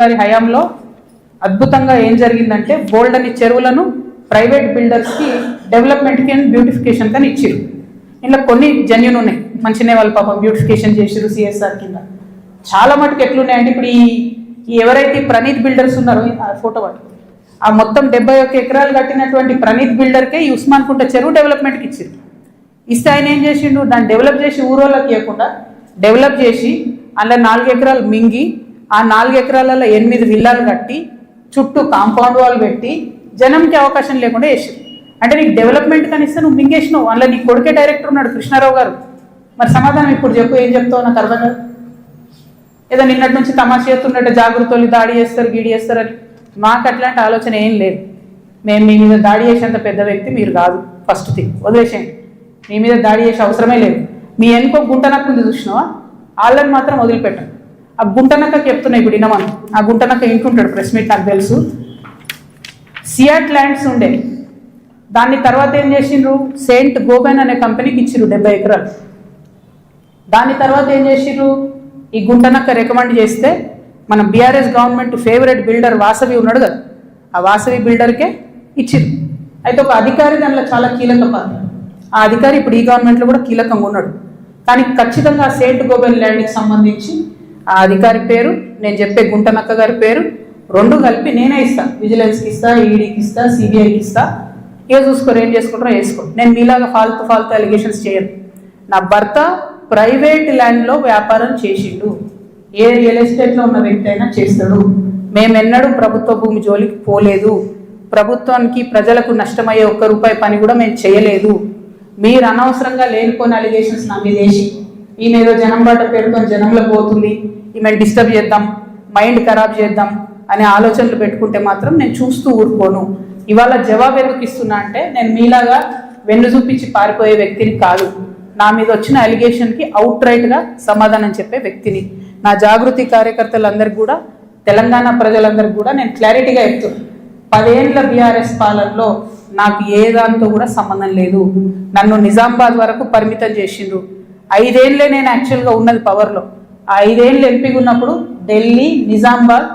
గారి హయాంలో అద్భుతంగా ఏం జరిగిందంటే బోల్డ్ అని చెరువులను ప్రైవేట్ బిల్డర్స్కి డెవలప్మెంట్కి అండ్ బ్యూటిఫికేషన్ కానీ ఇచ్చారు. ఇలా కొన్ని జెన్యున్ ఉన్నాయి, మంచినే వాళ్ళు పాపం బ్యూటిఫికేషన్ చేసారు సిఎస్ఆర్ కింద. చాలా మటుకు ఎట్లున్నాయండి, ఇప్పుడు ఈ ఎవరైతే ప్రణీత్ బిల్డర్స్ ఉన్నారో ఆ ఫోటో వాటి ఆ మొత్తం 71 ఎకరాలు కట్టినటువంటి ప్రణీత్ బిల్డర్కే ఈ ఉస్మాన్ కుంట చెరువు డెవలప్మెంట్కి ఇచ్చారు. ఇస్తే ఆయన ఏం చేసిండు, దాన్ని డెవలప్ చేసి ఊరోళ్ళకి ఇవ్వకుండా డెవలప్ చేసి అందులో 4 ఎకరాలు మింగి ఆ 4 ఎకరాలలో 8 విల్లాలు కట్టి చుట్టూ కాంపౌండ్ వాల్ పెట్టి జనంకి అవకాశం లేకుండా వేసారు. అంటే నీకు డెవలప్మెంట్ కనిస్తే నువ్వు మింగేసినావు. అందులో నీ కొడుకే డైరెక్టర్ ఉన్నాడు కృష్ణారావు గారు. మరి సమాధానం ఇప్పుడు చెప్పు, ఏం చెప్తావు నాకు అర్థం కాదు. ఏదో నిన్నటి నుంచి తమాషా చేస్తున్నట్టు జాగృతలు దాడి చేస్తారు గీడి చేస్తారని. మాకు అట్లాంటి ఆలోచన ఏం లేదు. మేము మీ మీద దాడి చేసేంత పెద్ద వ్యక్తి మీరు కాదు. ఫస్ట్ థింగ్ వదిలేసేయండి, మీ మీద దాడి చేసే అవసరమే లేదు. మీ వెనుక గుంటనక్క ఉంది చూసినావా, వాళ్ళని మాత్రం వదిలిపెట్టాం. ఆ గుంటనక్కకి చెప్తున్నాయి ఇప్పుడు ఇన్నమని. ఆ గుంటనక్క ఇంటుంటాడు, ప్రెస్ మీట్ నాకు తెలుసు. సియాట్ ల్యాండ్స్ ఉండే, దాన్ని తర్వాత ఏం చేసిండ్రు, సెయింట్ గోబెన్ అనే కంపెనీకి ఇచ్చిర్రు 70 ఎకరాలు. దాని తర్వాత ఏం చేసిర్రు, ఈ గుంటనక్క రికమెండ్ చేస్తే మన BRS government favourite builder Vasavi ఉన్నాడు కదా, ఆ వాసవి బిల్డర్కే ఇచ్చిర్రు. అయితే ఒక అధికారి దానిలో చాలా కీలక పాత్ర. ఆ అధికారి ఇప్పుడు ఈ గవర్నమెంట్లో కూడా కీలకంగా ఉన్నాడు. కానీ ఖచ్చితంగా సెయింట్ గోబెన్ ల్యాండ్కి సంబంధించి ఆ అధికారి పేరు, నేను చెప్పే గుంటనక్క గారి పేరు రెండు కలిపి నేనే ఇస్తా. విజిలెన్స్కి ఇస్తా, ఈడీకి ఇస్తా, సిబిఐకి ఇస్తా. ఏ చూసుకోరు, ఏం చేసుకుంటారో వేసుకో. నేను మీలాగా ఫాల్తు అలిగేషన్స్ చేయను. నా భర్త ప్రైవేట్ ల్యాండ్లో వ్యాపారం చేసిండు. ఏ రియల్ ఎస్టేట్లో ఉన్న వ్యక్తి అయినా చేస్తాడు. మేమెన్నడూ ప్రభుత్వ భూమి జోలికి పోలేదు. ప్రభుత్వానికి ప్రజలకు నష్టమయ్యే ₹1 పని కూడా మేము చేయలేదు. మీరు అనవసరంగా లేనిపోయిన అలిగేషన్స్ నా మీద వేసి ఈమె ఏదో జనం బాట పేరుతో జనంలో పోతుంది, ఈమె డిస్టర్బ్ చేద్దాం, మైండ్ ఖరాబ్ చేద్దాం అనే ఆలోచనలు పెట్టుకుంటే మాత్రం నేను చూస్తూ ఊరుకోను. ఇవాళ జవాబు ఎందుకు ఇస్తున్నా అంటే, నేను మీలాగా వెన్ను చూపించి పారిపోయే వ్యక్తిని కాదు. నా మీద వచ్చిన అలిగేషన్కి అవుట్ రైట్గా సమాధానం చెప్పే వ్యక్తిని. నా జాగృతి కార్యకర్తలందరికీ కూడా, తెలంగాణ ప్రజలందరికీ కూడా నేను క్లారిటీగా చెప్తున్నాను. 10 ఏళ్ల బీఆర్ఎస్ పాలనలో నాకు ఏ దాంతో కూడా సంబంధం లేదు. నన్ను నిజామాబాద్ వరకు పరిమితం చేసిండ్రు. 5 ఏళ్ళే నేను యాక్చువల్గా ఉన్నది పవర్లో. ఆ 5 ఏళ్ళు ఎంపీగా ఉన్నప్పుడు ఢిల్లీ, నిజామాబాద్,